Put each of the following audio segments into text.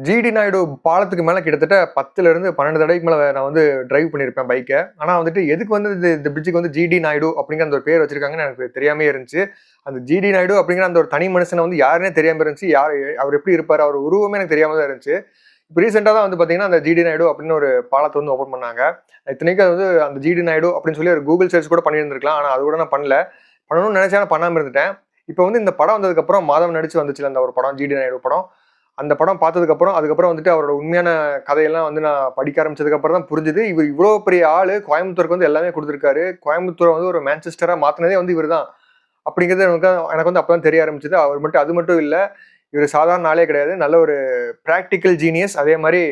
GT Naidu பாலத்துக்கு மேல கிட்டத்தட்ட 10ல இருந்து 12 தடவைக்கு மேல நான் வந்து டிரைவ் பண்ணியிருப்பேன் பைக்க. ஆனா வந்துட்டு எதுக்கு வந்து இந்த பிரிட்ஜுக்கு வந்து ஜிடி நாயுடு அப்படிங்கிற அந்த ஒரு பேர் வச்சிருக்காங்கன்னு எனக்கு தெரியாமயே இருந்துச்சு. அந்த ஜிடி நாயுடு அப்படிங்கிற அந்த ஒரு தனி மனுஷன வந்து யாருன்னே தெரியாம இருந்துச்சு. அவர் எப்படி இருப்பாரு? அவர் உருவமே எனக்கு தெரியாம தான் இருந்துச்சு. இப்ப ரீசெண்டா தான் வந்து பாத்தீங்கன்னா, அந்த ஜிடி நாயுடு அப்படின்னு ஒரு பாலத்த வந்து ஓப்பன் பண்ணாங்க. இத்தனைக்கும் அது வந்து அந்த ஜிடி நாயுடு அப்படின்னு சொல்லி ஒரு கூகுள் சர்ச் கூட பண்ணியிருந்திருக்கலாம். ஆனா அது கூட நான் பண்ணல. பண்ணணும்னு நினைச்சேன், ஆனா பண்ணாம இருந்துட்டேன். இப்ப வந்து இந்த படம் வந்ததுக்கு அப்புறம் மாதவன் நடிச்சு வந்துச்சுல்ல அந்த ஒரு படம், ஜிடி நாயுடு படம். அந்த படம் பார்த்ததுக்கப்புறம், அதுக்கப்புறம் வந்துட்டு அவரோட உண்மையான கதையெல்லாம் வந்து நான் படிக்க ஆரம்பிச்சதுக்கப்புறம் தான் புரிஞ்சுது. இவர் இவ்ளோ பெரிய ஆளு, கோயம்புத்தூருக்கு வந்து எல்லாமே குடுத்துருக்காரு. கோயம்புத்தூர வந்து ஒரு மான்செஸ்டரா மாத்துனதே வந்து இவரு தான். அப்படிங்கிறது எனக்கு வந்து அப்பதான் தெரிய ஆரம்பிச்சது. அது மட்டும் இல்ல. இவரு சாதாரண ஆளே கிடையாது. நல்ல ஒரு பிராக்டிகல் ஜீனியஸ். அதே மாரி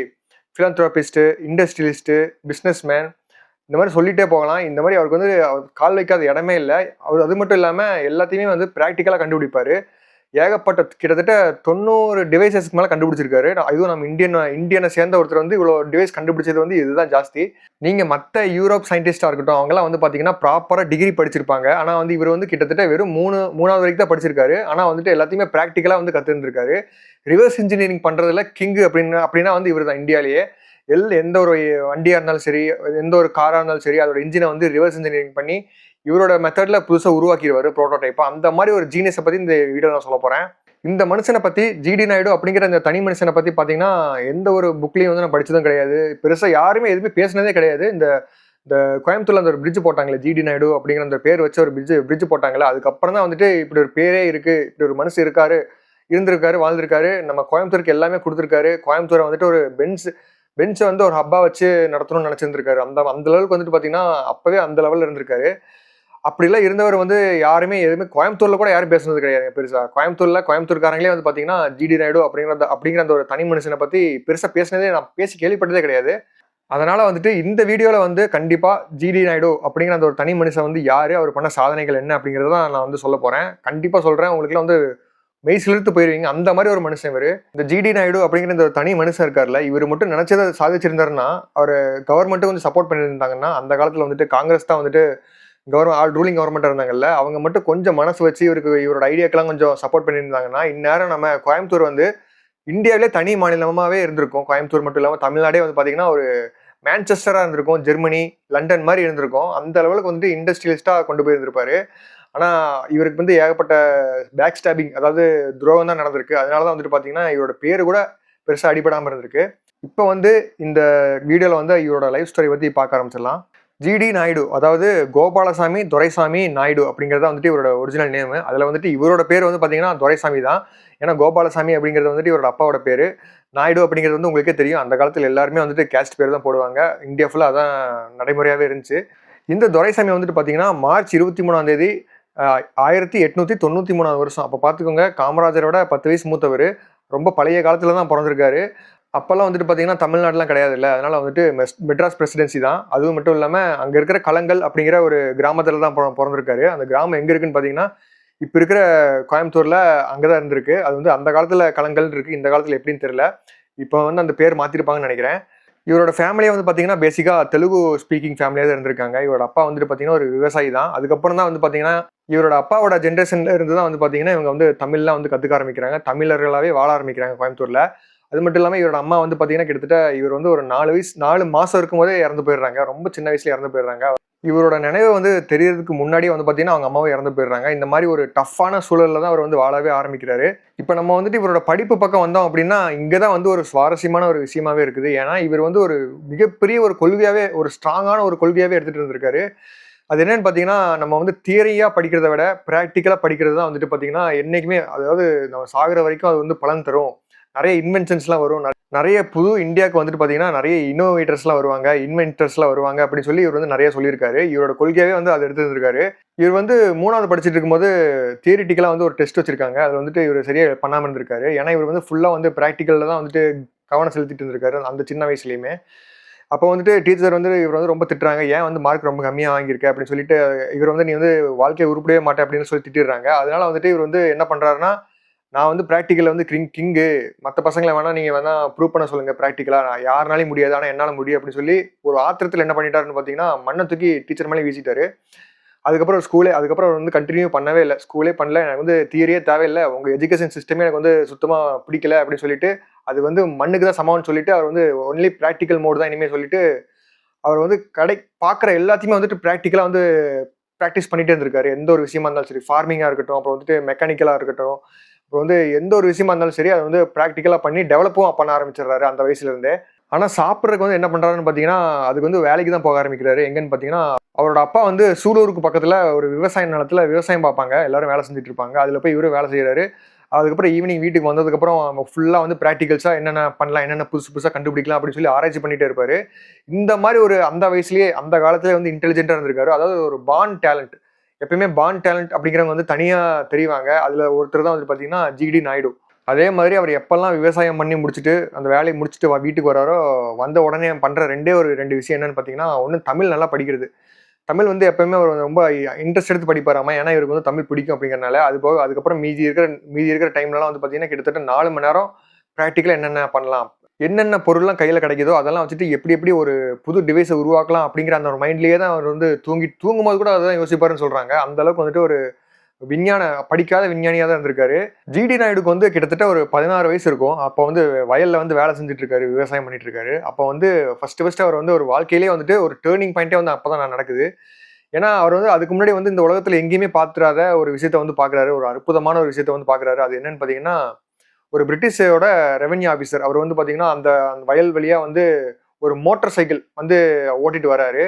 பிலாந்திராபிஸ்ட், இண்டஸ்ட்ரியலிஸ்ட், பிசினஸ் மேன் இந்த மாரி சொல்லிட்டே போகலாம். இந்த மாரி அவருக்கு வந்து அவர் கால் வைக்காத இடமே இல்ல. அவர் அது மட்டும் இல்லாம எல்லாத்தையுமே வந்து பிராக்டிகலா கண்டுபிடிப்பாரு. ஏகப்பட்ட கிட்டத்தட்ட 90 டிவைசஸ்க்கு மேல கண்டுபிடிச்சிருக்காரு. இதுவும் நம்ம இந்தியனை சேர்ந்த ஒருத்தர் வந்து இவ்வளோ டிவைஸ் கண்டுபிடிச்சது வந்து இதுதான் ஜாஸ்தி. நீங்க மத்த யூரோப் சயின்டிஸ்டா இருக்கட்டும், அவங்கலாம் வந்து பாத்தீங்கன்னா ப்ராப்பரா டிகிரி படிச்சிருப்பாங்க. ஆனா வந்து இவர் வந்து கிட்டத்தட்ட வெறும் 3வது வரைக்கும் தான் படிச்சிருக்காரு. ஆனா வந்துட்டு எல்லாத்தையுமே பிராக்டிகலா வந்து கத்துருந்திருக்காரு. ரிவர்ஸ் இன்ஜினியரிங் பண்றதுல கிங் அப்படின்னா வந்து இவர் தான் இந்தியாலேயே. எந்த ஒரு வண்டியா இருந்தாலும் சரி, எந்த ஒரு காரா இருந்தாலும் சரி, அதோட இன்ஜினை வந்து ரிவர்ஸ் இன்ஜினியரிங் பண்ணி இவரோட மெத்தட்ல புதுசா உருவாக்கிடுவாரு ப்ரோட்டோடைப்பா. அந்த மாதிரி ஒரு ஜீனியஸை பத்தி இந்த வீடியோ நான் சொல்ல போறேன். இந்த மனுஷனை பத்தி, ஜிடி நாயுடு அப்படிங்கிற இந்த தனி மனுஷனை பத்தி பாத்தீங்கன்னா எந்த ஒரு புக்லயும் வந்து நான் படிச்சதும் கிடையாது. பெருசா யாருமே எதுவுமே பேசினதே கிடையாது. இந்த இந்த கோயம்புத்தூர்ல அந்த ஒரு பிரிட்ஜ் போட்டாங்களே, ஜிடி நாயுடு அப்படிங்கிற அந்த பேர் வச்ச ஒரு பிரிட்ஜ் போட்டாங்களே, அதுக்கப்புறம் தான் வந்துட்டு இப்படி ஒரு பேரே இருக்கு, இப்படி ஒரு மனுஷன் இருந்திருக்காரு, வாழ்ந்திருக்காரு, நம்ம கோயம்புத்தூருக்கு எல்லாமே கொடுத்திருக்காரு. கோயம்புத்தூரை வந்துட்டு ஒரு பென்ச் வந்து ஒரு ஹப்பா வச்சு நடத்தணும்னு நினைச்சிருந்திருக்காரு. அந்த அந்த லெவலுக்கு வந்துட்டு பாத்தீங்கன்னா அப்பவே அந்த லெவல்ல இருந்திருக்காரு. அப்படிலாம் இருந்தவர் வந்து யாருமே எதுவுமே கோயம்புத்தூர்ல கூட யாரும் பேசுனது கிடையாது பெருசா. கோயம்புத்தூர்காரங்களே வந்து பாத்தீங்கன்னா ஜிடி நாயுடு அப்படிங்கிற அந்த ஒரு தனி மனுஷனை பத்தி பெருசா பேசினதே நான் பேசி கேள்விப்பட்டதே கிடையாது. அதனால வந்துட்டு இந்த வீடியோல வந்து கண்டிப்பா ஜிடி நாயுடு அப்படிங்கிற அந்த ஒரு தனி மனுஷன் வந்து யாரு, அவர் பண்ண சாதனைகள் என்ன அப்படிங்கறத நான் வந்து சொல்ல போறேன். கண்டிப்பா சொல்றேன், உங்களுக்கு வந்து மெய் சிலிர்த்து போயிருவீங்க. அந்த மாதிரி ஒரு மனுஷன் இவரு. இந்த ஜிடி நாயுடு அப்படிங்கிற இந்த ஒரு தனி மனுஷன் இருக்காருல்ல, இவர் மட்டும் நினைச்சதை சாதிச்சிருந்தாருன்னா, அவர் கவர்மெண்ட்டும் வந்து சப்போர்ட் பண்ணியிருந்தாங்கன்னா, அந்த காலத்துல வந்துட்டு காங்கிரஸ் தான் வந்துட்டு ரூலிங் கவர்மெண்டா இருந்தாங்கல்ல, அவங்க மட்டும் கொஞ்சம் மனசு வச்சு இவரோட ஐடியாக்கெல்லாம் கொஞ்சம் சப்போர்ட் பண்ணியிருந்தாங்கன்னா, இந்நேரம் நம்ம கோயம்புத்தூர் வந்து இந்தியாவிலே தனி மாநிலமாவே இருந்திருக்கும். கோயம்புத்தூர் மட்டும் இல்லாம தமிழ்நாடே வந்து பாத்தீங்கன்னா ஒரு மான்செஸ்டரா இருந்திருக்கும். ஜெர்மனி, லண்டன் மாதிரி இருந்திருக்கும். அந்த லெவலுக்கு வந்துட்டு இண்டஸ்ட்ரியலிஸ்டா கொண்டு போயிருந்திருப்பாரு. ஆனா இவருக்கு வந்து ஏகப்பட்ட பேக் ஸ்டாபிங், அதாவது துரோகம் தான் நடந்திருக்கு. அதனாலதான் வந்துட்டு பாத்தீங்கன்னா இவரோட பேரு கூட பெருசா அடிபடாம இருந்திருக்கு. இப்ப வந்து இந்த வீடியோல வந்து இவரோட லைஃப் ஸ்டோரி பத்தி பார்க்க ஆரம்பிச்சிடலாம். ஜிடி நாயுடு, அதாவது கோபாலசாமி துரைசாமி நாயுடு அப்படிங்கிறது வந்துட்டு இவரோட ஒரிஜினல் நேம். அதுல வந்துட்டு இவரோட பேர் வந்து பாத்தீங்கன்னா துரைசாமி தான். ஏன்னா கோபாலசாமி அப்படிங்கிறது வந்துட்டு இவரோட அப்பாவோட பேரு. நாயுடு அப்படிங்கிறது வந்து உங்களுக்கே தெரியும், அந்த காலத்துல எல்லாருமே வந்துட்டு கேஸ்ட் பேர் தான் போடுவாங்க. இந்தியா ஃபுல்லா அதான் நடைமுறையாவே இருந்துச்சு. இந்த துரைசாமி வந்துட்டு பாத்தீங்கன்னா மார்ச் 23ஆம் தேதி 1893 வருஷம். அப்ப பாத்துக்கோங்க, காமராஜரோட 10 வயசு மூத்தவர். ரொம்ப பழைய காலத்துல தான் பிறந்திருக்காரு. அப்பெல்லாம் வந்துட்டு பாத்தீங்கன்னா தமிழ்நாடுலாம் கிடையாது இல்ல, அதனால வந்துட்டு மெட்ராஸ் பிரசிடென்சி தான். அதுவும் மட்டும் இல்லாம அங்க இருக்கிற களங்கள் அப்படிங்கிற ஒரு கிராமத்துல தான் பிறந்திருக்காரு. அந்த கிராமம் எங்க இருக்குன்னு பாத்தீங்கன்னா இப்ப இருக்கிற கோயம்புத்தூர்ல அங்கதான் இருந்திருக்கு. அது வந்து அந்த காலத்துல களங்கள் இருக்கு, இந்த காலத்துல எப்படின்னு தெரியல. இப்போ வந்து அந்த பேர் மாத்திருப்பாங்கன்னு நினைக்கிறேன். இவரோட ஃபேமிலியே வந்து பாத்தீங்கன்னா பேசிக்கா தெலுங்கு ஸ்பீக்கிங் ஃபேமிலியா தான் இருந்திருக்காங்க. இவரோட அப்பா வந்துட்டு பாத்தீங்கன்னா ஒரு விவசாயி தான். அதுக்கப்புறம் தான் வந்து பாத்தீங்கன்னா இவரோட அப்பாவோட ஜென்ரேஷன்ல இருந்து தான் வந்து பாத்தீங்கன்னா இவங்க வந்து தமிழ்லாம் வந்து கத்துக்க ஆரம்பிக்கிறாங்க. தமிழர்களாவே வாழ ஆரம்பிக்கிறாங்க கோயம்புத்தூர்ல. அது மட்டும் இல்லாம இவரோட அம்மா வந்து பாத்தீங்கன்னா கிட்டத்தட்ட இவர் வந்து ஒரு 4 மாசம் இருக்கும் போதே இறந்து போயிடுறாங்க. ரொம்ப சின்ன வயசுல இறந்து போயிடுறாங்க. இவரோட நினைவு வந்து தெரியறதுக்கு முன்னாடியே வந்து பாத்தீங்கன்னா அவங்க அம்மாவும் இறந்து போயிடுறாங்க. இந்த மாதிரி ஒரு டஃப்பான சூழல்ல தான் அவர் வந்து வாழவே ஆரம்பிக்கிறாரு. இப்ப நம்ம வந்துட்டு இவரோட படிப்பு பக்கம் வந்தோம் அப்படின்னா, இங்கதான் வந்து ஒரு சுவாரஸ்யமான ஒரு விஷயமாவே இருக்குது. ஏன்னா இவர் வந்து ஒரு மிகப்பெரிய ஒரு கொள்கையாவே, ஒரு ஸ்ட்ராங்கான ஒரு கொள்கையாவே எடுத்துட்டு இருந்திருக்காரு. அது என்னன்னு பாத்தீங்கன்னா, நம்ம வந்து தியரியா படிக்கிறத விட பிராக்டிக்கலா படிக்கிறது தான் வந்துட்டு பாத்தீங்கன்னா என்னைக்குமே, அதாவது நம்ம சாகுற வரைக்கும் அது வந்து பலன் தரும். நிறைய இன்வென்ஷன்ஸ்லாம் வரும். நிறைய புது இந்தியாவுக்கு வந்துட்டு பாத்தீங்கன்னா நிறைய இன்னோவேட்டர்ஸ்லாம் வருவாங்க, இன்வென்டர்ஸ்லாம் வருவாங்க அப்படின்னு சொல்லி இவர் வந்து நிறைய சொல்லியிருக்காரு. இவரோட கொள்கையாவே வந்து அதை எடுத்து இருந்திருக்காரு. இவர் வந்து 3வது படிச்சுட்டு இருக்கும்போது தியரிட்டிக்கலா வந்து ஒரு டெஸ்ட் வச்சிருக்காங்க. அது வந்துட்டு இவர் சரியா பண்ணாம இருந்திருக்காரு. ஏன்னா இவர் வந்து ஃபுல்லா வந்து பிராக்டிக்கல்ல தான் வந்துட்டு கவனம் செலுத்திட்டு இருந்திருக்காரு அந்த சின்ன வயசுலயுமே. அப்போ வந்துட்டு டீச்சர் வந்து இவர் வந்து ரொம்ப திட்டுறாங்க. ஏன் வந்து மார்க் ரொம்ப கம்மியா வாங்கியிருக்க அப்படின்னு சொல்லிட்டு, இவர் வந்து நீ வந்து வாழ்க்கையை உருப்படவே மாட்டே அப்படின்னு சொல்லி திட்டிடுறாங்க. அதனால வந்துட்டு இவர் வந்து என்ன பண்றாருன்னா, நான் வந்து பிராக்டிக்கல்ல வந்து கிங்கு, மற்ற பசங்களை வேணா நீங்க வேணா ப்ரூவ் பண்ண சொல்லுங்க பிராக்டிக்கலா, நான் யாருனாலையும் முடியாது ஆனா என்னால முடியும் அப்படின்னு சொல்லி ஒரு ஆத்திரத்துல என்ன பண்ணிட்டாருன்னு பாத்தீங்கன்னா மண்ணை தூக்கி டீச்சர் மேலே வீசிட்டாரு. அதுக்கப்புறம் அவர் வந்து கண்டினியூ பண்ணவே இல்லை. ஸ்கூலே பண்ணல, எனக்கு வந்து தியரியே தேவையில்லை, உங்க எஜுகேஷன் சிஸ்டமே எனக்கு வந்து சுத்தமா பிடிக்கல அப்படின்னு சொல்லிட்டு அது வந்து மண்ணுக்கு தான் சமம்னு சொல்லிட்டு அவர் வந்து ஒன்லி ப்ராக்டிக்கல் மோடு தான் இனிமேல் சொல்லிட்டு அவர் வந்து பார்க்குற எல்லாத்தையுமே வந்துட்டு ப்ராக்டிக்கலாக வந்து ப்ராக்டிஸ் பண்ணிட்டே இருந்திருக்காரு. எந்த ஒரு விஷயமா இருந்தாலும் சரி, ஃபார்மிங்காக இருக்கட்டும், அப்புறம் வந்துட்டு மெக்கானிக்கலாக இருக்கட்டும், அப்புறம் வந்து எந்த ஒரு விஷயமா இருந்தாலும் சரி, அதை வந்து ப்ராக்டிக்கலாக பண்ணி டெவலப்பும் பண்ண ஆரம்பிச்சிடுறாரு அந்த வயசுல இருந்தே. ஆனா சாப்பிட்றதுக்கு வந்து என்ன பண்றாருன்னு பார்த்தீங்கன்னா, அதுக்கு வந்து வேலைக்கு தான் போக ஆரம்பிக்கிறாரு. எங்கன்னு பார்த்தீங்கன்னா, அவரோட அப்பா வந்து சூலூருக்கு பக்கத்துல ஒரு விவசாய நிலத்துல விவசாயம் பார்ப்பாங்க. எல்லாரும் வேலை செஞ்சுட்டு இருப்பாங்க. அதுல போய் இவரும் வேலை செய்றாரு. அதுக்கப்புறம் ஈவினிங் வீட்டுக்கு வந்ததுக்கப்புறம் ஃபுல்லா வந்து பிராக்டிகல்ஸா என்னென்ன பண்ணலாம், என்னென்ன புதுசு புதுசா கண்டுபிடிக்கலாம் அப்படின்னு சொல்லி ஆராய்ச்சி பண்ணிட்டே இருப்பாரு. இந்த மாரி ஒரு அந்த வயசுலயே, அந்த காலத்திலேயே வந்து இன்டெலிஜென்ட்டா இருந்திருக்காரு. அதாவது ஒரு பார்ன் டேலண்ட். எப்பயுமே பார்ன் டேலண்ட் அப்படிங்கிறவங்க வந்து தனியா தெரிவாங்க. அதுல ஒருத்தர் தான் வந்து பார்த்தீங்கன்னா, ஜிடி நாயுடு. அதே மாதிரி அவர் எப்பல்லாம் விவசாயம் பண்ணி முடிச்சுட்டு, அந்த வேலைய முடிச்சுட்டு வீட்டுக்கு வராரோ, வந்த உடனே பண்ற 2 விஷயம் என்னன்னு பார்த்தீங்கன்னா, ஒண்ணு தமிழ் நல்லா படிக்கிறது. தமிழ் வந்து எப்பவுமே அவர் ரொம்ப இன்ட்ரெஸ்ட் எடுத்து படிப்பாராமா. ஏன்னா, இவருக்கு வந்து தமிழ் பிடிக்கும் அப்படிங்கிறனால. அது போக அதுக்கப்புறம் மீதி இருக்கிற டைம்லலாம் வந்து பார்த்தீங்கன்னா, கிட்டத்தட்ட 4 மணி நேரம் பிராக்டிகலா என்னென்ன பண்ணலாம்? என்னென்ன பொருள்லாம் கையில கிடைக்குதோ, அதெல்லாம் வச்சுட்டு எப்படி எப்படி ஒரு புது டிவைஸ உருவாக்கலாம் அப்படிங்கிற அந்த ஒரு மைண்ட்லயே தான் அவர் வந்து தூங்கும்போது கூட அதான் யோசிப்பாருன்னு சொல்றாங்க. அந்த அளவுக்கு வந்துட்டு ஒரு படிக்காத விஞ்ஞானியா தான் இருந்திருக்காரு. ஜிடி நாயுடுக்கு வந்து கிட்டத்தட்ட ஒரு 16 வயசு இருக்கும். அப்போ வந்து வயல்ல வந்து வேலை செஞ்சுட்டு இருக்காரு. விவசாயம் பண்ணிட்டு இருக்காரு. அப்போ வந்து ஃபர்ஸ்ட் அவர் வந்து ஒரு வாழ்க்கையிலேயே வந்துட்டு ஒரு டர்னிங் பாயிண்ட்டே வந்து அப்பதான் நடக்குது. ஏன்னா, அவர் வந்து அதுக்கு முன்னாடி வந்து இந்த உலகத்துல எங்கேயுமே பார்த்திராத ஒரு விஷயத்த வந்து பார்க்குறாரு. ஒரு அற்புதமான ஒரு விஷயத்த வந்து பார்க்குறாரு. அது என்னன்னு பார்த்தீங்கன்னா, ஒரு பிரிட்டிஷோட ரெவென்யூ ஆபிசர். அவர் வந்து பார்த்தீங்கன்னா, அந்த அந்த வயல் வழியா வந்து ஒரு மோட்டார் சைக்கிள் வந்து ஓட்டிட்டு வராரு.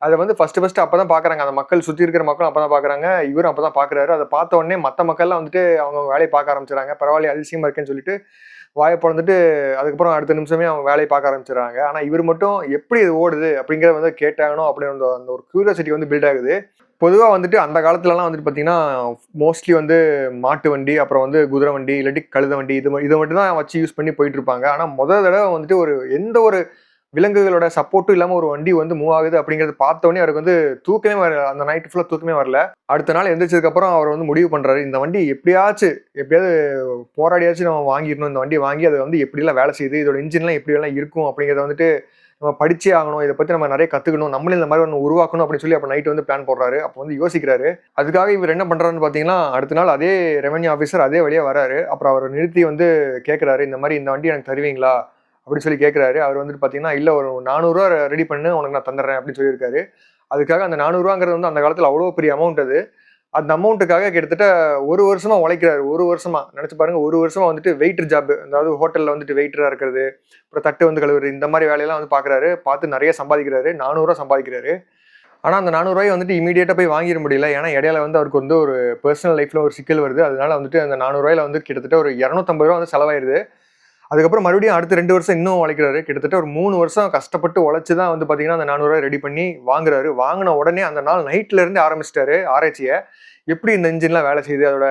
அத வந்து ஃபர்ஸ்ட் அப்பதான் பார்க்குறாங்க. அந்த மக்கள் சுத்தி இருக்கிற மக்களும் அப்பதான் பார்க்குறாங்க. இவரும் அப்பதான் பார்க்குறாரு. அத பார்த்த உடனே மத்த மக்கள்லாம் வந்துட்டு அவங்க வேலைய பார்க்க ஆரம்பிச்சுடுறாங்க. பரவாயில்லையே அதிசயமா இருக்கேன்னு சொல்லிட்டு வாய பொளந்துட்டு அதுக்கப்புறம் அடுத்த நிமிஷமே அவங்க வேலைய பார்க்க ஆரம்பிச்சுடுறாங்க. ஆனா இவரு மட்டும் எப்படி இது ஓடுது அப்படிங்கிறத வந்து கேட்டாகணும் அப்படின்னு அந்த அந்த ஒரு கியூரியாசிட்டி வந்து பில்ட் ஆகுது. பொதுவா வந்துட்டு அந்த காலத்துலலாம் வந்துட்டு பார்த்தீங்கன்னா, மோஸ்ட்லி வந்து மாட்டு வண்டி, அப்புறம் வந்து குதிரை வண்டி, இல்லாட்டி கழுத வண்டி இத மட்டும் தான் வச்சு யூஸ் பண்ணி போயிட்டு இருப்பாங்க. ஆனா தடவ வந்துட்டு எந்த ஒரு விலங்குகளோட சப்போர்ட்டும் இல்லாம ஒரு வண்டி வந்து மூவ் ஆகுது அப்படிங்கறத பார்த்த உடனே அவருக்கு வந்து தூக்கமே வரல. அந்த நைட் ஃபுல்லா தூக்கமே வரல. அடுத்த நாள் எந்திரிச்சதுக்கு அப்புறம் அவர் வந்து முடிவு பண்றாரு. இந்த வண்டி எப்படியாவது போராடியாச்சும் நம்ம வாங்கிடணும். இந்த வண்டியை வாங்கி அது வந்து எப்படிலாம் வேலை செய்யுது, இதோட இன்ஜின்லாம் எப்படியெல்லாம் இருக்கும் அப்படிங்கிறத வந்துட்டு நம்ம படிச்சே ஆகணும். இதை பத்தி நம்ம நிறைய கத்துக்கணும். நம்மளும் இந்த மாதிரி ஒன்று உருவாக்கணும் அப்படின்னு சொல்லி அப்ப நைட் வந்து பிளான் போடுறாரு. அப்போ வந்து யோசிக்கிறாரு. அதுக்காக இவர் என்ன பண்றாருன்னு பாத்தீங்கன்னா, அடுத்த நாள் அதே ரெவென்யூ ஆபீசர் அதே வழியா வராரு. அப்புறம் அவர் நிறுத்தி வந்து கேட்கிறாரு, இந்த மாதிரி இந்த வண்டி எனக்கு தருவீங்களா அப்படின்னு சொல்லி கேட்கிறாரு. அவர் வந்துட்டு பாத்தீங்கன்னா, இல்ல ஒரு 400 ரூபா ரெடி பண்ணு, உனக்கு நான் தந்துடுறேன் அப்படின்னு சொல்லியிருக்காரு. அதுக்காக அந்த 400 ரூபாங்கிறது வந்து அந்த காலத்துல அவ்வளவு பெரிய அமௌண்ட் அது. அந்த அமௌண்ட்டுக்காக கிட்டத்தட்ட 1 வருஷமா உழைக்கிறாரு. 1 வருஷமா நினைச்சு பாருங்க. 1 வருஷமா வந்துட்டு வெயிட்டர் ஜாப், அதாவது ஹோட்டல்ல வந்துட்டு வெயிட்டரா இருக்கிறது, அப்புறம் தட்டு வந்து கழுவுறது, இந்த மாதிரி வேலையெல்லாம் வந்து பாக்குறாரு. பார்த்து நிறைய சம்பாதிக்கிறாரு. 400 ரூபா சம்பாதிக்கிறாரு. ஆனா அந்த 400 ரூபாய் வந்துட்டு இமீடியட்டா போய் வாங்கிட முடியல. ஏன்னா இடையில வந்து அவருக்கு வந்து ஒரு பர்சனல் லைஃப்ல ஒரு சிக்கல் வருது. அதனால வந்துட்டு அந்த 400 ரூபாயில வந்து கிட்டத்தட்ட ஒரு 250 ரூபா வந்து செலவாயிருது. அதுக்கப்புறம் மறுபடியும் அடுத்த 2 வருஷம் இன்னும் உழைக்கிறாரு. கிட்டத்தட்ட ஒரு 3 வருஷம் கஷ்டப்பட்டு உழைச்சு தான் வந்து பாத்தீங்கன்னா, அந்த 400 ரூபாய் ரெடி பண்ணி வாங்குறாரு. வாங்கின உடனே அந்த நாள் நைட்ல இருந்து ஆரம்பிச்சிட்டாரு ஆராய்ச்சிய. எப்படி இந்த இன்ஜின்லாம் வேலை செய்யுது, அதோட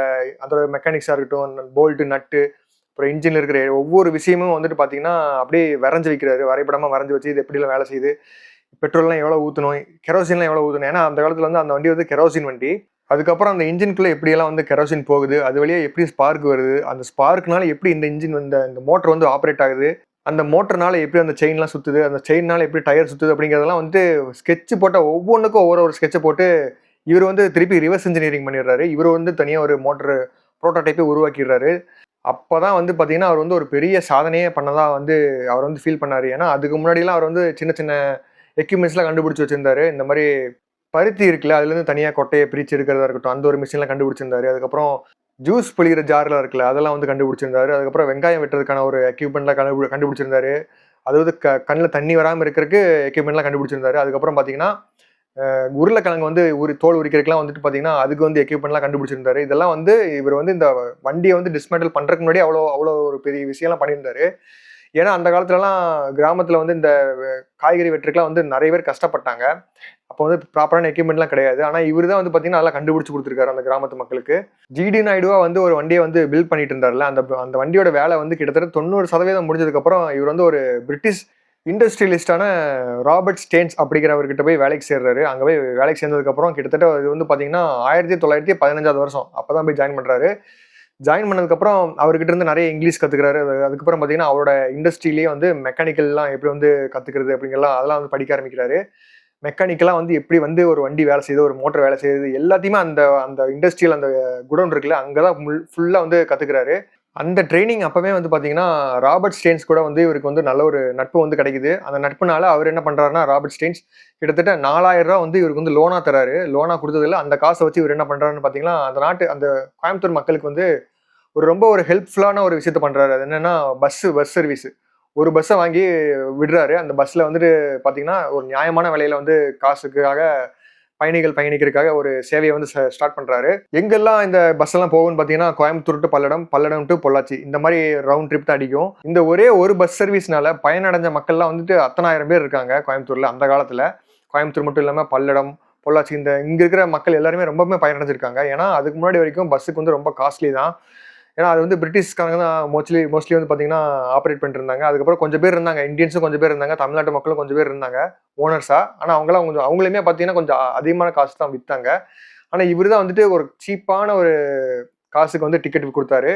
அதோட மெக்கானிக்ஸா இருக்கட்டும், போல்ட், நட்டு, அப்புறம் இன்ஜின்ல இருக்கிற ஒவ்வொரு விஷயமும் வந்துட்டு பாத்தீங்கன்னா, அப்படியே வரைஞ்சு வைக்கிறாரு. வரைபடமா வரைஞ்சு வச்சு இது எப்படிலாம் வேலை செய்யுது, பெட்ரோல்லாம் எவ்வளவு ஊத்தணும், கெரோசின்லாம் எவ்வளவு ஊத்தணும். ஏன்னா அந்த காலத்துல வந்து அந்த வண்டி வந்து கெரோசின் வண்டி. அதுக்கப்புறம் அந்த இன்ஜின்குள்ள எப்படியெல்லாம் வந்து கெரோசின் போகுது, அது வழியா எப்படி ஸ்பார்க் வருது, அந்த ஸ்பார்க்னால எப்படி இந்த இன்ஜின் இந்த மோட்டர் வந்து ஆப்ரேட் ஆகுது, அந்த மோட்டர்னால எப்படி அந்த செயின்லாம் சுத்துது, அந்த செயின்னால எப்படி டயர் சுத்துது அப்படிங்கிறதெல்லாம் வந்து ஸ்கெட்ச் போட்ட ஒவ்வொன்றுக்கும் ஒரு ஸ்கெட்சை போட்டு இவர் வந்து திருப்பி ரிவர்ஸ் இன்ஜினியரிங் பண்ணிடுறாரு. இவர் வந்து தனியாக ஒரு மோட்டர் ப்ரோட்டோடைப்பே உருவாக்கிடுறாரு. அப்பதான் வந்து பார்த்தீங்கன்னா, அவர் வந்து ஒரு பெரிய சாதனையே பண்ணதா வந்து அவர் வந்து ஃபீல் பண்ணாரு. ஏன்னா அதுக்கு முன்னாடிலாம் அவர் வந்து சின்ன சின்ன எக்யூப்மெண்ட்ஸ்லாம் கண்டுபிடிச்சு வச்சிருந்தாரு. இந்த மாதிரி பருத்தி இருக்குல்ல, அதுலேருந்து தனியாக கொட்டையை பிரித்து எடுக்கிறதா இருக்கட்டும், அந்த ஒரு மிஷின்லாம் கண்டுபிடிச்சிருந்தாரு. அதுக்கப்புறம் ஜூஸ் புளிகிற ஜார்லாம் இருக்குல்ல, அதெல்லாம் வந்து கண்டுபிடிச்சிருந்தாரு. அதுக்கப்புறம் வெங்காயம் வெட்டுறதுக்கான ஒரு எக்யூப்மெண்ட்லாம் கண்டுபிடிச்சிருந்தாரு. அதாவது கண்ணில் தண்ணி வராமல் இருக்கிறதுக்கு எக்யூப்மெண்ட்லாம் கண்டுபிடிச்சிருந்தாரு. அதுக்கப்புறம் பார்த்தீங்கன்னா, உருளைக்கிழங்கு வந்து தோல் உரிக்கிறதுக்குலாம் வந்துட்டு பார்த்தீங்கன்னா, அதுக்கு வந்து எக்யூப்மெண்ட்லாம் கண்டுபிடிச்சிருந்தாரு. இதெல்லாம் வந்து இவர் வந்து இந்த வண்டியை வந்து டிஸ்மேண்டில் பண்ணுறதுக்கு முன்னாடி அவ்வளோ அவ்வளோ ஒரு பெரிய விஷயம்லாம் பண்ணியிருந்தாரு. ஏன்னா அந்த காலத்துலலாம் கிராமத்துல வந்து இந்த காய்கறி வெட்டுறதுக்குலாம் வந்து நிறைய பேர் கஷ்டப்பட்டாங்க. அப்போ வந்து ப்ராப்பரான எக்யூப்மெண்ட்லாம் கிடையாது. ஆனா இவரு தான் வந்து பார்த்தீங்கன்னா, அதெல்லாம் கண்டுபிடிச்சு குடுத்துருக்காரு அந்த கிராமத்து மக்களுக்கு. ஜிடி நாயுடுவா வந்து ஒரு வண்டிய வந்து பில்ட் பண்ணிட்டு இருந்தார்ல, அந்த வண்டியோட வேலை வந்து கிட்டத்தட்ட 90% முடிஞ்சதுக்கப்புறம் இவர் வந்து ஒரு பிரிட்டிஷ் இண்டஸ்ட்ரியலிஸ்டான ராபர்ட் ஸ்டேன்ஸ் அப்படிங்கிறவர்கிட்ட போய் வேலைக்கு சேர்றாரு. அங்க போய் வேலைக்கு சேர்ந்ததுக்கப்புறம் கிட்டத்தட்ட இது வந்து பார்த்தீங்கன்னா, 1915வது வருஷம். அப்பதான் போய் ஜாயின் பண்றாரு. ஜாயின் பண்ணதுக்கப்புறம் அவர்கிட்ட இருந்து நிறைய இங்கிலீஷ் கத்துக்கிறாரு. அதுக்கப்புறம் பார்த்தீங்கன்னா, அவரோட இண்டஸ்ட்ரியிலேயே வந்து மெக்கானிக்கல்லாம் எப்படி வந்து கத்துக்கிறது அப்படிங்கலாம் அதெல்லாம் வந்து படிக்க ஆரம்பிக்கிறாரு. மெக்கானிக்கலா வந்து எப்படி வந்து ஒரு வண்டி வேலை செய்யுது, ஒரு மோட்டர் வேலை செய்யுது, எல்லாத்தையுமே அந்த அந்த இண்டஸ்ட்ரியல் அந்த குடோன் இருக்குல்ல, அங்க தான் ஃபுல்லா வந்து கத்துக்கிறாரு. அந்த ட்ரெய்னிங் அப்பவே வந்து பார்த்தீங்கன்னா, ராபர்ட் ஸ்டெயின்ஸ் கூட வந்து இவருக்கு வந்து நல்ல ஒரு நட்பு வந்து கிடைக்குது. அந்த நட்புனால அவர் என்ன பண்றாருன்னா, ராபர்ட் ஸ்டெயின்ஸ் கிட்டத்தட்ட ரூ. 4000 வந்து இவருக்கு வந்து லோனா தராரு. லோனா குடுத்ததுல அந்த காச வச்சு இவரு என்ன பண்றாருன்னு பார்த்தீங்கன்னா, அந்த கோயம்புத்தூர் மக்களுக்கு வந்து ரொம்ப ஒரு ஹெல்ப்ஃபுல்லான ஒரு விஷயத்த பண்றாரு. அது என்னன்னா, பஸ் சர்வீஸ். ஒரு பஸ்ஸ வாங்கி விடுறாரு. அந்த பஸ்ல வந்துட்டு பார்த்தீங்கன்னா, ஒரு நியாயமான விலையில வந்து காசுக்காக பயணிகள் பயணிக்கிறதுக்காக ஒரு சேவைய வந்து ஸ்டார்ட் பண்றாரு. எங்கெல்லாம் இந்த பஸ் எல்லாம் போகும்னு பார்த்தீங்கன்னா, கோயம்புத்தூர் டூ பல்லடம், பல்லடம் டூ பொள்ளாச்சி. இந்த மாரி ரவுண்ட் ட்ரிப் தான் அடிக்கும். இந்த ஒரே ஒரு பஸ் சர்வீஸ்னால பயனடைஞ்ச மக்கள்லாம் வந்துட்டு அத்தன ஆயிரம் பேர் இருக்காங்க கோயம்புத்தூர்ல அந்த காலத்துல. கோயம்புத்தூர் மட்டும் இல்லாம பல்லடம், பொள்ளாச்சி இங்க இருக்கிற மக்கள் எல்லாருமே ரொம்பவுமே பயனடைஞ்சிருக்காங்க. ஏன்னா, அதுக்கு முன்னாடி வரைக்கும் பஸ்ஸுக்கு வந்து ரொம்ப காஸ்ட்லி தான். ஏன்னா, அது வந்து பிரிட்டிஷ்காரங்க தான் மோஸ்ட்லி வந்து பார்த்தீங்கன்னா, ஆப்பரேட் பண்ணிட்டு இருந்தாங்க. அதுக்கப்புறம் கொஞ்சம் பேர் இருந்தாங்க. இந்தியன்ஸும் கொஞ்சம் பேர் இருந்தாங்க. தமிழ்நாட்டு மக்களும் கொஞ்சம் பேர் இருந்தாங்க. ஓனர்ஸா. ஆனா, அவங்களுமே பார்த்தீங்கன்னா, கொஞ்சம் அதிகமான காசு தான் வித்தாங்க. ஆனா, இவரு தான் வந்துட்டு ஒரு சீப்பான ஒரு காசுக்கு வந்து டிக்கெட் குடுத்தாரு.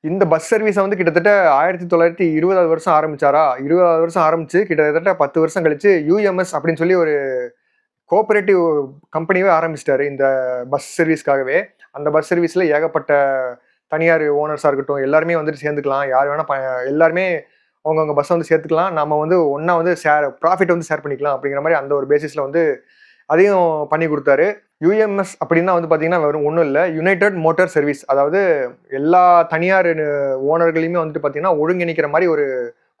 இந்த பஸ் சர்வீஸ வந்து கிட்டத்தட்ட 1920வது வருஷம் ஆரம்பிச்சாரா? 20வது வருஷம் ஆரம்பிச்சு கிட்டத்தட்ட 10 வருஷம் கழிச்சு யுஎம்எஸ் அப்படின்னு சொல்லி ஒரு கோஆப்பரேட்டிவ் கம்பெனியவே ஆரம்பிச்சுட்டாரு. இந்த பஸ் சர்வீஸ்க்காகவே. அந்த பஸ் சர்வீஸ்ல ஏகப்பட்ட தனியார் ஓனர்ஸா இருக்கட்டும், எல்லாருமே வந்துட்டு சேர்ந்துக்கலாம். யார் வேணா எல்லாருமே அவங்கவங்க பஸ்ஸ வந்து சேர்த்துக்கலாம். நம்ம வந்து ஒண்ணா வந்து ப்ராஃபிட் வந்து ஷேர் பண்ணிக்கலாம் அப்படிங்கிற மாரி அந்த ஒரு பேசிஸ்ல வந்து அதையும் பண்ணி குடுத்தாரு. யுஎம்எஸ் அப்படின்னா வந்து பார்த்தீங்கன்னா, வெறும் ஒண்ணும் இல்ல. United motor service. அதாவது எல்லா தனியார் ஓனர்களையுமே வந்துட்டு பார்த்தீங்கன்னா, ஒருங்கிணைக்கிற மாரி ஒரு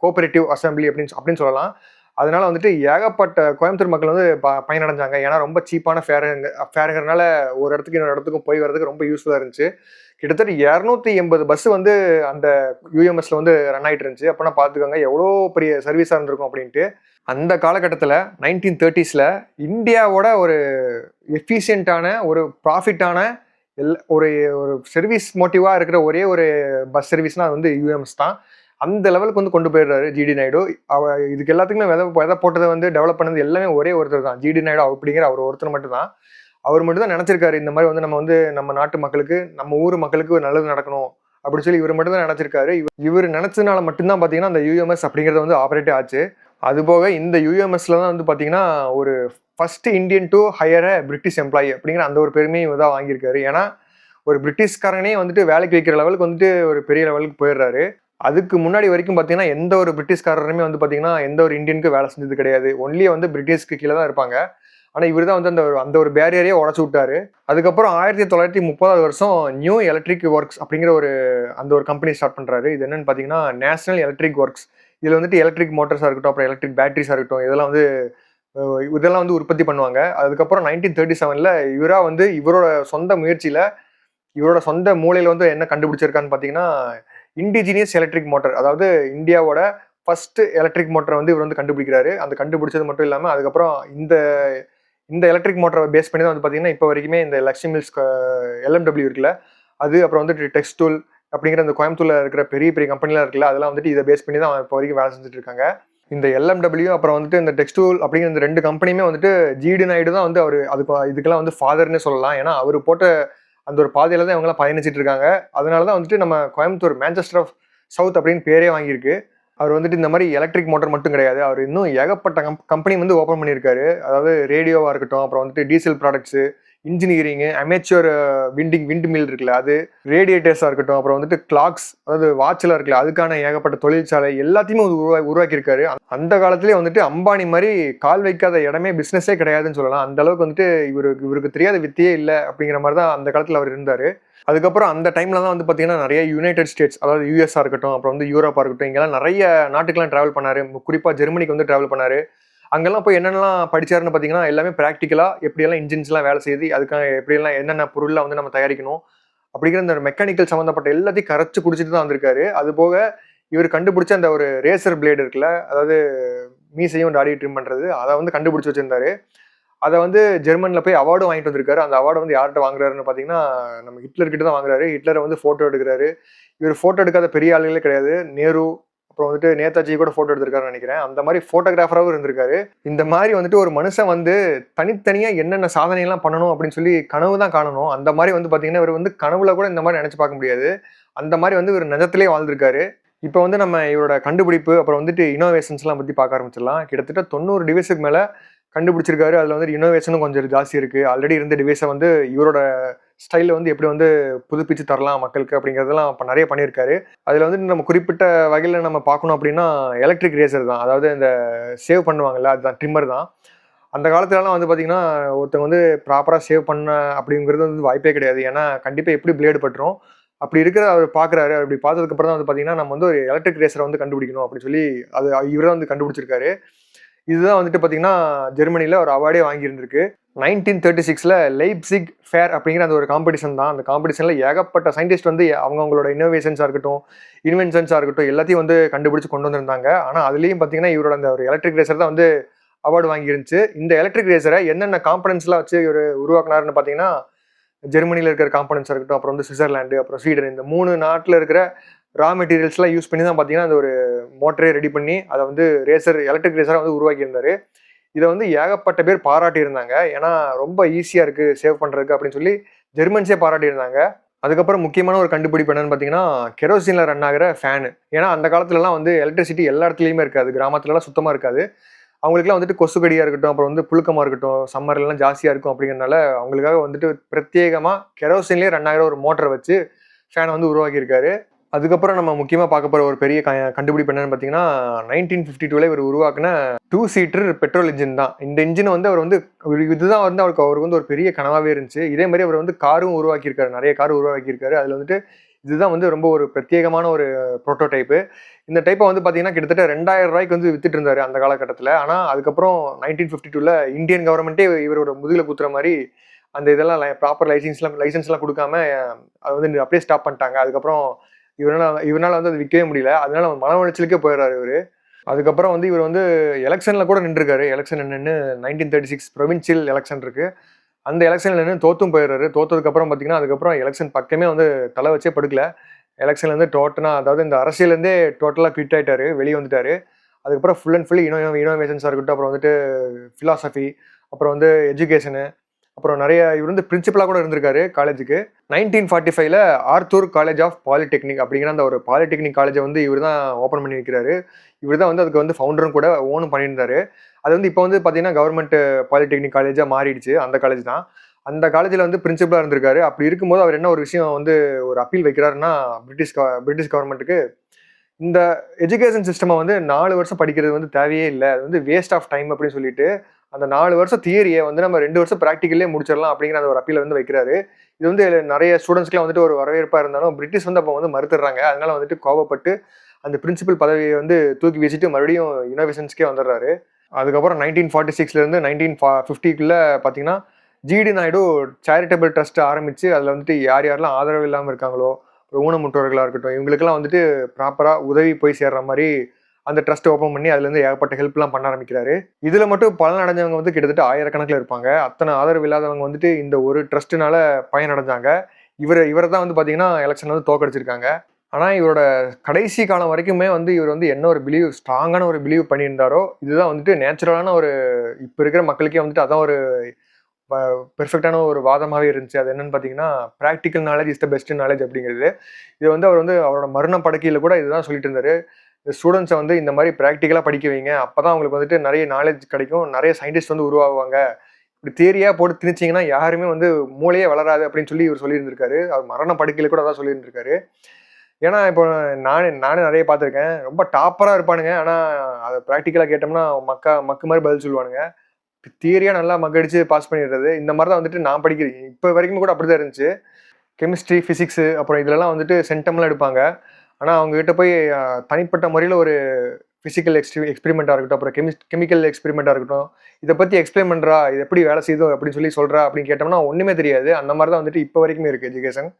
கோஆப்பரேட்டிவ் அசெம்பிளி அப்படின்னு சொல்லலாம். அதனால வந்துட்டு ஏகப்பட்ட கோயம்புத்தூர் மக்கள் வந்து பயனடைஞ்சாங்க. ஏன்னா ரொம்ப சீப்பான ஃபேருங்கிறனால ஒரு இடத்துக்கு இன்னொரு இடத்துக்கும் போய் வரதுக்கு ரொம்ப யூஸ்ஃபுல்லா இருந்துச்சு. கிட்டத்தட்ட 280 பஸ் வந்து அந்த யுஎம்எஸ்ல வந்து ரன் ஆயிட்டு இருந்துச்சு. அப்பனா பார்த்துக்கோங்க எவ்வளோ பெரிய சர்வீஸா இருந்திருக்கும் அப்படின்ட்டு. அந்த காலகட்டத்தில 1930ஸ்ல இந்தியாவோட ஒரு எஃபிஷியன்ட்டான ஒரு ப்ராஃபிட்டான ஒரு ஒரு சர்வீஸ் மோட்டிவா இருக்கிற ஒரே ஒரு பஸ் சர்வீஸ்னா அது வந்து யுஎம்எஸ் தான். அந்த லெவலுக்கு வந்து கொண்டு போயிடுறாரு ஜிடி நாயுடு. இதுக்கு எல்லாத்துக்குமே விதை போட்டதை வந்து டெவலப் பண்ணது எல்லாமே ஒரே ஒருத்தர் தான். ஜிடி நாயுடு அப்படிங்கிற அவர் ஒருத்தர் மட்டும் தான். அவர் மட்டும் தான் நினைச்சிருக்காரு இந்த மாதிரி வந்து நம்ம நாட்டு மக்களுக்கு, நம்ம ஊர் மக்களுக்கு ஒரு நல்லது நடக்கணும் அப்படின்னு சொல்லி இவர் மட்டும் தான் நினைச்சிருக்காரு. இவர் நினைச்சதுனால மட்டும்தான் பாத்தீங்கன்னா அந்த யுஎம்எஸ் அப்படிங்கறது வந்து ஆபரேட்டே ஆச்சு. அது போக இந்த யுஎம்எஸ்ல தான் வந்து பாத்தீங்கன்னா ஒரு first Indian to higher British employee அப்படிங்கிற அந்த ஒரு பெருமையும் தான் வாங்கியிருக்காரு. ஏன்னா ஒரு பிரிட்டிஷ்காரனே வந்துட்டு வேலைக்கு வைக்கிற லெவலுக்கு வந்துட்டு ஒரு பெரிய லெவலுக்கு போயிடுறாரு. அதுக்கு முன்னாடி வரைக்கும் பார்த்தீங்கன்னா எந்த ஒரு பிரிட்டிஷ்காரருமே வந்து பார்த்தீங்கன்னா எந்த ஒரு இந்தியனுக்கு வேலை செஞ்சது கிடையாது. ஒன்லி வந்து பிரிட்டிஷ்க்கு கீழே தான் இருப்பாங்க. ஆனா இவர் தான் வந்து அந்த ஒரு பேரியரையே உடச்சு விட்டாரு. அதுக்கப்புறம் 1930வது வருஷம் நியூ எலக்ட்ரிக் ஒர்க்ஸ் அப்படிங்கிற அந்த ஒரு கம்பெனி ஸ்டார்ட் பண்றாரு. இது என்னன்னு பார்த்தீங்கன்னா நேஷனல் எலக்ட்ரிக் ஒர்க்ஸ். இதுல வந்துட்டு எலக்ட்ரிக் மோட்டார்ஸா இருக்கட்டும், அப்புறம் எலக்ட்ரிக் பேட்டரிஸா இருக்கட்டும், இதெல்லாம் வந்து உற்பத்தி பண்ணுவாங்க. அதுக்கப்புறம் 1937ல இவரோட சொந்த முயற்சியில இவரோட சொந்த மூலையில வந்து என்ன கண்டுபிடிச்சிருக்கான்னு பார்த்தீங்கன்னா இண்டிஜினியஸ் எலக்ட்ரிக் மோட்டார். அதாவது இந்தியாவோட ஃபர்ஸ்ட் எலக்ட்ரிக் மோட்டரை வந்து இவர் வந்து கண்டுபிடிக்கிறாரு. அந்த கண்டுபிடிச்சது மட்டும் இல்லாம அதுக்கப்புறம் இந்த இந்த எலக்ட்ரிக் மோட்டரை பேஸ் பண்ணி தான் வந்து பார்த்தீங்கன்னா இப்போ வரைக்குமே இந்த லக்ஷ்மி மில்ஸ் எல்எம்டபிள்யூ இருக்குல்ல, அது அப்புறம் வந்துட்டு டெக்ஸ்டூல் அப்படிங்கிற இந்த கோயம்புத்தூர்ல இருக்கிற பெரிய பெரிய கம்பெனிலாம் இருக்குல்ல, அதெல்லாம் வந்துட்டு இதை பேஸ் பண்ணி தான் இப்போ வரைக்கும் வேலை செஞ்சுட்டு இருக்காங்க. இந்த எல்எம்டபிள்யூ அப்புறம் வந்துட்டு இந்த டெக்ஸ்டூல் அப்படிங்கிற இந்த 2 கம்பெனியுமே வந்துட்டு ஜிடி நாயுடு தான் வந்து இதுக்கெல்லாம் வந்து ஃபாதர்னே சொல்லலாம். ஏன்னா அவர் போட்ட அந்த ஒரு பாதையில தான் இவங்கெல்லாம் பயணிச்சிட்டு இருக்காங்க. அதனாலதான் வந்துட்டு நம்ம கோயம்புத்தூர் மான்செஸ்டர் ஆஃப் சவுத் அப்படின்னு பேரே வாங்கியிருக்கு. அவர் வந்துட்டு இந்த மாதிரி எலக்ட்ரிக் மோட்டார் மட்டும் கிடையாது. அவர் இன்னும் ஏகப்பட்ட கம்பெனி வந்து ஓப்பன் பண்ணியிருக்காரு. அதாவது ரேடியோவா இருக்கட்டும், அப்புறம் வந்துட்டு diesel products, engineering, amateur wind mill இருக்குல்ல அது, ரேடியேட்டர்ஸா இருக்கட்டும், அப்புறம் வந்துட்டு கிளாக்ஸ், அதாவது வாட்ச்லாம் இருக்குல்ல அதுக்கான ஏகப்பட்ட தொழிற்சாலை எல்லாத்தையுமே உருவாக்கியிருக்காரு. அந்த காலத்திலேயே வந்துட்டு அம்பானி மாதிரி கால் வைக்காத இடமே பிசினஸே கிடையாதுன்னு சொல்லலாம். அந்த அளவுக்கு வந்துட்டு இவருக்கு தெரியாத வித்தியே இல்லை அப்படிங்கிற மாதிரி தான் அந்த காலத்தில் அவர் இருந்தாரு. அதுக்கப்புறம் அந்த டைம்ல தான் வந்து பார்த்தீங்கன்னா நிறைய யுனைடெட் ஸ்டேட்ஸ், அதாவது யூஎஸ்ஆ இருக்கட்டும், அப்புறம் வந்து யூரோப்பா இருக்கட்டும், இங்கெல்லாம் நிறைய நாட்டுக்கெல்லாம் டிராவல் பண்ணாரு. குறிப்பாக ஜெர்மனிக்கு வந்து டிராவல் பண்ணாரு. அங்கெல்லாம் போய் என்னென்னலாம் படிச்சாருன்னு பார்த்தீங்கன்னா எல்லாமே ப்ராக்டிக்கலா எப்படியெல்லாம் இன்ஜின்ஸ்லாம் வேலை செய்யுது, அதுக்காக எப்படியெல்லாம் என்னென்ன பொருள்லாம் வந்து நம்ம தயாரிக்கணும் அப்படிங்கிற அந்த மெக்கானிக்கல் சம்மந்தப்பட்ட எல்லாத்தையும் கரைச்சு குடிச்சிட்டு தான் வந்திருக்காரு. அது போக இவர் கண்டுபிடிச்ச அந்த ஒரு ரேசர் பிளேடு இருக்குல்ல, அதாவது மீசையும் தாடி ட்ரிம் பண்றது, அதை வந்து கண்டுபிடிச்சு வச்சிருந்தாரு. அதை வந்து ஜெர்மன்ல போய் அவார்டும் வாங்கிட்டு வந்திருக்காரு. அந்த அவார்டை வந்து யார்கிட்ட வாங்குறாருன்னு பார்த்தீங்கன்னா நம்ம ஹிட்லர் கிட்ட தான் வாங்குறாரு. ஹிட்லரை வந்து போட்டோ எடுக்கிறாரு. இவர் போட்டோ எடுக்காத பெரிய ஆளுகளே கிடையாது. நேரு அப்புறம் வந்துட்டு நேதாஜி கூட போட்டோ எடுத்திருக்காருன்னு நினைக்கிறேன். அந்த மாதிரி போட்டோகிராஃபராகவும் இருந்திருக்காரு. இந்த மாதிரி வந்துட்டு ஒரு மனுஷன் வந்து தனித்தனியா என்னென்ன சாதனையெல்லாம் பண்ணணும் அப்படின்னு சொல்லி கனவு தான் காணணும். அந்த மாதிரி வந்து பார்த்தீங்கன்னா இவர் வந்து கனவுல கூட இந்த மாதிரி நினைச்சு பார்க்க முடியாது. அந்த மாதிரி வந்து இவர் நிஜத்திலே வாழ்ந்திருக்காரு. இப்போ வந்து நம்ம இவரோட கண்டுபிடிப்பு அப்புறம் வந்துட்டு இனோவேஷன்ஸ்லாம் பற்றி பார்க்க ஆரம்பிச்சிடலாம். கிட்டத்தட்ட 90 டிவைஸுக்கு மேலே கண்டுபிடிச்சிருக்காரு. அதில் வந்து இனோவேஷனும் கொஞ்சம் ஜாஸ்தி இருக்கு. ஆல்ரெடி இருந்த டிவைஸை வந்து இவரோட ஸ்டைலில் வந்து எப்படி வந்து புதுப்பிச்சு தரலாம் மக்களுக்கு அப்படிங்கிறதெல்லாம் இப்போ நிறைய பண்ணியிருக்காரு. அதில் வந்து நம்ம குறிப்பிட்ட வகையில் நம்ம பார்க்கணும் அப்படின்னா எலக்ட்ரிக் ரேசர் தான். அதாவது இந்த சேவ் பண்ணுவாங்கல்ல, அதுதான் ட்ரிம்மர் தான். அந்த காலத்துலலாம் வந்து பார்த்தீங்கன்னா ஒருத்தவங்க வந்து ப்ராப்பராக சேவ் பண்ண அப்படிங்கிறது வந்து வாய்ப்பே கிடையாது. ஏன்னா கண்டிப்பாக எப்படி பிளேடு பட்டுரும். அப்படி இருக்கிற அவர் பார்க்குறாரு. அப்படி பார்த்ததுக்கப்புறம் தான் வந்து பார்த்தீங்கன்னா நம்ம வந்து ஒரு எலக்ட்ரிக் ரேசரை வந்து கண்டுபிடிக்கணும் அப்படின்னு சொல்லி அது இவர் தான் வந்து கண்டுபிடிச்சிருக்காரு. இதுதான் வந்துட்டு பார்த்தீங்கன்னா ஜெர்மனியில் ஒரு அவார்டே வாங்கியிருந்திருக்கு. 1936ல் லைப்சிக் ஃபேர் அப்படிங்கிற அந்த ஒரு காம்படிஷன் தான். அந்த காம்படிஷனில் ஏகப்பட்ட சயின்டிஸ்ட் வந்து அவங்களோட இன்னோவேஷன்ஸாக இருக்கட்டும், இன்வென்ஷன்ஸாக இருக்கட்டும் எல்லாத்தையும் வந்து கண்டுபிடிச்சு கொண்டு வந்திருந்தாங்க. ஆனால் அதுலேயும் பார்த்தீங்கன்னா இவரோட அந்த ஒரு எலக்ட்ரிக் ரேசர் தான் வந்து அவார்டு வாங்கியிருந்துச்சு. இந்த எலக்ட்ரிக் ரேசரை என்னென்ன காம்பனன்ட்ஸ்லாம் வச்சு இவர் உருவாக்குனாருன்னு பார்த்தீங்கன்னா ஜெர்மனியில் இருக்கிற காம்பனன்ட்ஸாக இருக்கட்டும், அப்புறம் வந்து சுவிட்சர்லாந்து, அப்புறம் ஸ்வீடன், இந்த 3 நாட்டில் இருக்கிற ரா மெட்டீரியல்ஸ்லாம் யூஸ் பண்ணி தான் பார்த்தீங்கன்னா அந்த ஒரு மோட்டரே ரெடி பண்ணி அதை வந்து எலக்ட்ரிக் ரேசரை வந்து உருவாக்கியிருந்தாரு. இதை வந்து ஏகப்பட்ட பேர் பாராட்டியிருந்தாங்க. ஏன்னா ரொம்ப ஈஸியாக இருக்குது சேவ் பண்ணுறதுக்கு அப்படின்னு சொல்லி ஜெர்மன்ஸே பாராட்டியிருந்தாங்க. அதுக்கப்புறம் முக்கியமான ஒரு கண்டுபிடிப்பு என்னன்னு பார்த்தீங்கன்னா கெரோசினில் ரன் ஆகிற ஃபேனு. ஏன்னா அந்த காலத்துலலாம் வந்து எலக்ட்ரிசிட்டி எல்லா இடத்துலையுமே இருக்காது, கிராமத்துலலாம் சுத்தமாக இருக்காது. அவங்களுக்குலாம் வந்துட்டு கொசுக்கடியாக இருக்கட்டும், அப்புறம் வந்து புழுக்கமாக இருக்கட்டும், சம்மர்லாம் ஜாஸ்தியாக இருக்கும் அப்படிங்கிறனால அவங்களுக்காக வந்துட்டு பிரத்யேகமாக கெரோசின்லேயே ரன் ஆகிற ஒரு மோட்டரை வச்சு ஃபேனை வந்து உருவாக்கியிருக்காரு. அதுக்கப்புறம் நம்ம முக்கியமாக பார்க்க போகிற ஒரு பெரிய கண்டுபிடிப்பு என்னன்னு பார்த்தீங்கன்னா 1952 இவர் உருவாக்கின 2 சீட்டர் பெட்ரோல் இன்ஜின் தான். இந்த இன்ஜினை வந்து அவர் வந்து இதுதான் வந்து அவருக்கு வந்து ஒரு பெரிய கனவாகவே இருந்துச்சு. இதே மாதிரி அவர் வந்து காரும் உருவாக்கியிருக்காரு, நிறைய கார் உருவாக்கியிருக்காரு. அதில் வந்துட்டு இதுதான் வந்து ரொம்ப ஒரு பிரத்யேகமான ஒரு ப்ரோட்டோடைப்பு. இந்த டைப்பை வந்து பார்த்தீங்கன்னா கிட்டத்தட்ட 2000 ரூபாய்க்கு வந்து வித்துட்டு இருந்தாரு அந்த காலகட்டத்தில். ஆனால் அதுக்கப்புறம் 1952ல் இந்தியன் கவர்மெண்ட்டே இவரோட முதுகில் குத்துற மாதிரி அந்த இதெல்லாம் ப்ராப்பர் லைசன்ஸ்லாம் கொடுக்காம அதை வந்து அப்படியே ஸ்டாப் பண்ணிட்டாங்க. அதுக்கப்புறம் இவரால் வந்து அது விற்கவே முடியல. அதனால மன உளைச்சலுக்கே போயிடுறாரு இவர். அதுக்கப்புறம் வந்து இவர் வந்து எலெக்ஷனில் கூட நின்றுருக்காரு. எலெக்ஷன் நின்று 1936 ப்ரொவின்சியல் எலெக்ஷன் இருக்கு. அந்த எலெக்ஷனில் நின்று தோத்தும் போயிடுறாரு. தோத்ததுக்கப்புறம் பார்த்தீங்கன்னா அதுக்கப்புறம் எலெக்ஷன் பக்கமே வந்து தலை வச்சே படுக்கல. எலெக்ஷன்லேருந்து அதாவது இந்த அரசியலேருந்தே டோட்டலாக குவிட் ஆகிட்டாரு, வெளியே வந்துட்டாரு. அதுக்கப்புறம் ஃபுல் அண்ட் ஃபுல் இனோவேஷன்ஸாக இருக்கட்டும், அப்புறம் வந்துட்டு ஃபிலாசபி, அப்புறம் வந்து எஜுகேஷனு, அப்புறம் நிறைய இவர் வந்து பிரின்சிபலாக கூட இருந்திருக்காரு காலேஜுக்கு. 1945ல் ஆர்த்தூர் காலேஜ் ஆஃப் பாலிடெக்னிக் அப்படிங்கிற அந்த ஒரு பாலிடெக்னிக் காலேஜை வந்து இவர் தான் ஓப்பன் பண்ணி வைக்கிறாரு. இவர் தான் வந்து அதுக்கு வந்து ஃபவுண்டரும் கூட ஓனும் பண்ணியிருந்தாரு. அது வந்து இப்போ வந்து பார்த்தீங்கன்னா கவர்மெண்ட் பாலிடெக்னிக் காலேஜாக மாறிடுச்சு. அந்த காலேஜ் தான். அந்த காலேஜில் வந்து பிரின்சிபலாக இருந்திருக்காரு. அப்படி இருக்கும்போது அவர் என்ன ஒரு விஷயம் வந்து ஒரு அப்பீல் வைக்கிறாருன்னா பிரிட்டிஷ் கவர்மெண்ட்டுக்கு இந்த எஜுகேஷன் சிஸ்டமை வந்து 4 வருஷம் படிக்கிறது வந்து தேவையே இல்லை, அது வந்து வேஸ்ட் ஆஃப் டைம் அப்படின்னு சொல்லிட்டு அந்த 4 வருஷம் தியரியை வந்து நம்ம 2 வருஷம் ப்ராக்டிக்கல்லே முடிச்சிடலாம் அப்படிங்கிற அந்த ஒரு அப்பீலை வந்து வைக்கிறாரு. இது வந்து நிறைய ஸ்டூடெண்ட்ஸ்க்குலாம் வந்துட்டு ஒரு வரவேற்பாக இருந்தாலும் பிரிட்டிஷ் வந்து அப்போ வந்து மறுத்துடுறாங்க. அதனால வந்துட்டு கோவப்பட்டு அந்த பிரின்சிபல் பதவியை வந்து தூக்கி வீசிட்டு மறுபடியும் இனோவேஷன்ஸ்க்கே வந்துடுறாரு. அதுக்கப்புறம் 1946லேருந்து 1950க்குள்ளே பார்த்தீங்கன்னா ஜிடி நாயுடு சேரிட்டபிள் ட்ரஸ்ட் ஆரம்பித்து அதில் வந்துட்டு யாரெல்லாம் ஆதரவு இல்லாமல் இருக்காங்களோ, ஊனமுற்றோர்களாக இருக்கட்டும், இவங்களுக்கெல்லாம் வந்துட்டு ப்ராப்பராக உதவி போய் சேர்ற மாதிரி அந்த ட்ரஸ்ட் ஓப்பன் பண்ணி அதுலேருந்து ஏகப்பட்ட ஹெல்ப்லாம் பண்ண ஆரம்பிக்கிறாரு. இதில் மட்டும் பலன் அடைஞ்சவங்க வந்து கிட்டத்தட்ட 1000கணக்கில் இருப்பாங்க. அத்தனை ஆதரவு இல்லாதவங்க வந்துட்டு இந்த ஒரு ட்ரஸ்ட்னால பயனடைஞ்சாங்க. இவரை தான் வந்து பார்த்தீங்கன்னா எலெக்ஷன் வந்து தோக்கடிச்சிருக்காங்க. ஆனால் இவரோட கடைசி காலம் வரைக்குமே வந்து இவர் வந்து என்ன ஒரு ஸ்ட்ராங்கான ஒரு பிலீவ் பண்ணியிருந்தாரோ இதுதான் வந்துட்டு நேச்சுரலான ஒரு இப்போ இருக்கிற மக்களுக்கே வந்துட்டு அதான் ஒரு பெர்ஃபெக்டான ஒரு வாதமாகவே இருந்துச்சு. அது என்னன்னு பார்த்தீங்கன்னா practical knowledge is the best knowledge அப்படிங்கிறது. இது வந்து அவர் வந்து அவரோட மரண படுக்கையில் கூட இதுதான் சொல்லிட்டு இருந்தாரு. இந்த ஸ்டூடெண்ட்ஸை வந்து இந்த மாதிரி ப்ராக்டிக்கலாக படிக்க வைங்க, அப்போ தான் அவங்களுக்கு வந்துட்டு நிறைய நாலேஜ் கிடைக்கும், நிறைய சயின்டிஸ்ட் வந்து உருவாகுவாங்க. இப்படி தியரியாக போட்டு திணிச்சிங்கன்னா யாருமே வந்து மூளையே வளராது அப்படின்னு சொல்லி இவர் சொல்லியிருந்திருக்காரு. அவர் மரண படுக்கையில் கூட அதான் சொல்லியிருந்திருக்காரு. ஏன்னா இப்போ நானே நிறைய பார்த்துருக்கேன், ரொம்ப டாப்பராக இருப்பானுங்க. ஆனால் அதை ப்ராக்டிக்கலாக கேட்டோம்னா மக்கு மாதிரி பதில் சொல்லுவானுங்க. தியரியாக நல்லா மக்கடிச்சு பாஸ் பண்ணிடுறது. இந்த மாதிரி தான் வந்துட்டு நான் படிக்கிறேன் இப்போ வரைக்கும் கூட அப்படி தான் இருந்துச்சு. கெமிஸ்ட்ரி, ஃபிசிக்ஸு, அப்புறம் இதிலலாம் வந்துட்டு சென்டம்லாம் எடுப்பாங்க. ஆனால் அவங்ககிட்ட போய் தனிப்பட்ட முறையில் ஒரு ஃபிசிக்கல் எக்ஸ்பெரிமெண்ட்டாக இருக்கட்டும், அப்புறம் கெமிக்கல் எக்ஸ்பெரிமெண்ட்டாக இருக்கட்டும், இதை பற்றி எக்ஸ்பிளைன் பண்ணுறா, இது எப்படி வேலை செய்யுதோ அப்படின்னு சொல்கிறா அப்படின்னு கேட்டோம்னா ஒன்றுமே தெரியாது. அந்த மாதிரி தான் வந்துட்டு இப்போ வரைக்குமே இருக்குது எஜுகேஷன்.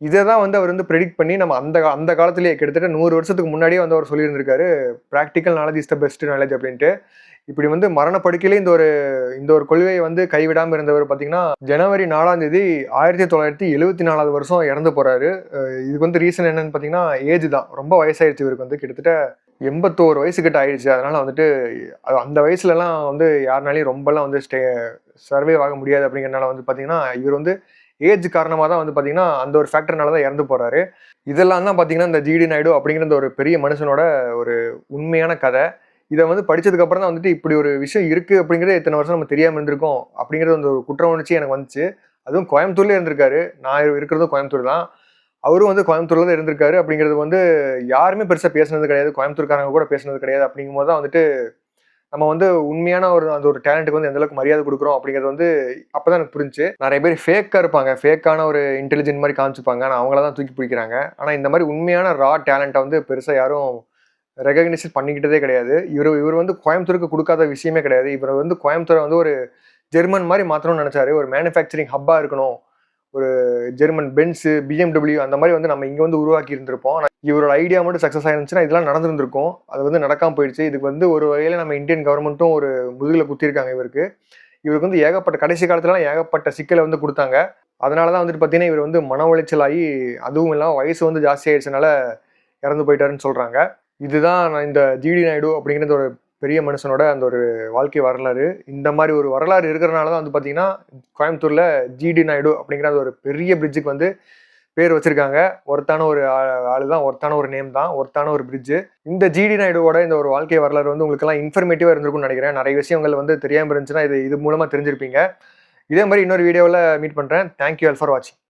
இதை தான் வந்து அவர் வந்து ப்ரெடிக்ட் பண்ணி நம்ம அந்த காலத்திலேயே கிட்டத்தட்ட 100 வருஷத்துக்கு முன்னாடியே வந்து அவர் சொல்லியிருந்திருக்காரு, practical knowledge is the best knowledge அப்படின்ட்டு. இப்படி வந்து மரணப்படுக்கையிலே இந்த ஒரு கொள்கையை வந்து கைவிடாமல் இருந்தவர் பார்த்தீங்கன்னா ஜனவரி 4ஆம் தேதி 1974 வருஷம் இறந்து போறாரு. இதுக்கு வந்து ரீசன் என்னன்னு பார்த்தீங்கன்னா ஏஜ் தான். ரொம்ப வயசாயிடுச்சு இவருக்கு, வந்து கிட்டத்தட்ட 81 வயசு கிட்ட ஆயிடுச்சு. அதனால வந்துட்டு அந்த வயசுலலாம் வந்து யாருனாலையும் ரொம்பலாம் வந்து சர்வே ஆக முடியாது. அப்படிங்கிறனால வந்து பார்த்தீங்கன்னா இவர் வந்து ஏஜ் காரணமாக தான் வந்து பார்த்தீங்கன்னா அந்த ஒரு ஃபேக்டர்னால தான் இறந்து போறாரு. இதெல்லாம் தான் பார்த்தீங்கன்னா இந்த ஜிடி நாயுடு அப்படிங்கிற ஒரு பெரிய மனுஷனோட ஒரு உண்மையான கதை. இதை வந்து படிச்சதுக்கு அப்புறம் தான் வந்துட்டு இப்படி ஒரு விஷயம் இருக்கு அப்படிங்கிறது இத்தனை வருஷம் நம்ம தெரியாமல் இருந்திருக்கோம் அப்படிங்கிறது வந்து ஒரு குற்ற உணர்ச்சி எனக்கு வந்துச்சு. அதுவும் கோயம்புத்தூர்லேயே இருந்திருக்காரு. நான் இருக்கிறதும் கோயம்புத்தூர் தான். அவரும் வந்து கோயம்புத்தூர்ல தான் இருந்திருக்காரு. அப்படிங்கிறது வந்து யாருமே பெருசா பேசுனது கிடையாது. கோயம்புத்தூர்காரங்க கூட பேசுனது கிடையாது. அப்படிங்கும்போது தான் வந்துட்டு நம்ம வந்து உண்மையான அந்த ஒரு டேலண்ட்டுக்கு வந்து எந்த அளவுக்கு மரியாதை குடுக்குறோம் அப்படிங்கிறது வந்து அப்பதான் எனக்கு புரிஞ்சுச்சு. நெறைய பேர் ஃபேக்கா இருப்பாங்க. ஃபேக்கான ஒரு இன்டெலிஜென்ட் மாரி காமிச்சுப்பாங்க. ஆனா அவங்கள தான் தூக்கி பிடிக்கிறாங்க. ஆனா இந்த மாரி உண்மையான டேலண்ட்ட வந்து பெருசா யாரும் ரெகக்னிஷன் பண்ணிக்கிட்டதே கிடையாது. இவரு வந்து கோயம்புத்தூருக்கு குடுக்காத விஷயமே கிடையாது. இவரு வந்து கோயம்புத்தூர வந்து ஒரு ஜெர்மன் மாரி மாத்தணும்னு நெனச்சாரு. ஒரு மேனுஃபேக்சரிங் ஹப்பா இருக்கணும். ஒரு ஜெர்மன் பென்ஸ், BMW அந்த மாரி வந்து நம்ம இங்க வந்து உருவாக்கி இருந்திருப்போம். ஆனா இவரோட ஐடியா மட்டும் சக்சஸ் ஆயிருந்துச்சுன்னா இதெல்லாம் நடந்திருந்திருக்கும். அது வந்து நடக்காம போயிடுச்சு. இதுக்கு வந்து ஒரு வகையில நம்ம இந்தியன் கவர்மெண்ட்டும் ஒரு முதுகுல குத்திருக்காங்க இவருக்கு. இவருக்கு வந்து ஏகப்பட்ட கடைசி காலத்துலலாம் ஏகப்பட்ட சிக்கல வந்து குடுத்தாங்க. அதனால தான் வந்துட்டு பார்த்தீங்கன்னா, இவர் வந்து மன உளைச்சல் ஆயி, அதுவும் இல்லாம வயசு வந்து ஜாஸ்தி ஆயிடுச்சுனால இறந்து போயிட்டாருன்னு சொல்றாங்க. இதுதான் நான் இந்த ஜிடி நாயுடு அப்படிங்கிற ஒரு பெரிய மனுஷனோட அந்த ஒரு வாழ்க்கை வரலாறு. இந்த மாரி ஒரு வரலாறு இருக்கிறனால தான் வந்து பார்த்தீங்கன்னா, கோயம்புத்தூர்ல ஜிடி நாயுடு அப்படிங்கிற அந்த ஒரு பெரிய பிரிட்ஜுக்கு வந்து பேர் வச்சிருக்காங்க. ஒர்த்தான ஒரு ஆளு தான். ஒர்த்தான ஒரு நேம் தான். ஒர்த்தான ஒரு பிரிட்ஜு. இந்த ஜிடி நாயுடுவோட இந்த ஒரு வாழ்க்கை வரலாறு வந்து உங்களுக்கெல்லாம் இன்ஃபர்மேட்டிவா இருந்திருக்கும்னு நினைக்கிறேன். நிறைய விஷயங்கள் வந்து தெரியாம இருந்துச்சுன்னா, இது மூலமா தெரிஞ்சிருப்பீங்க. இதே மாரி இன்னொரு வீடியோல மீட் பண்றேன். தேங்க் யூ ஆல் ஃபார் வாட்சிங்.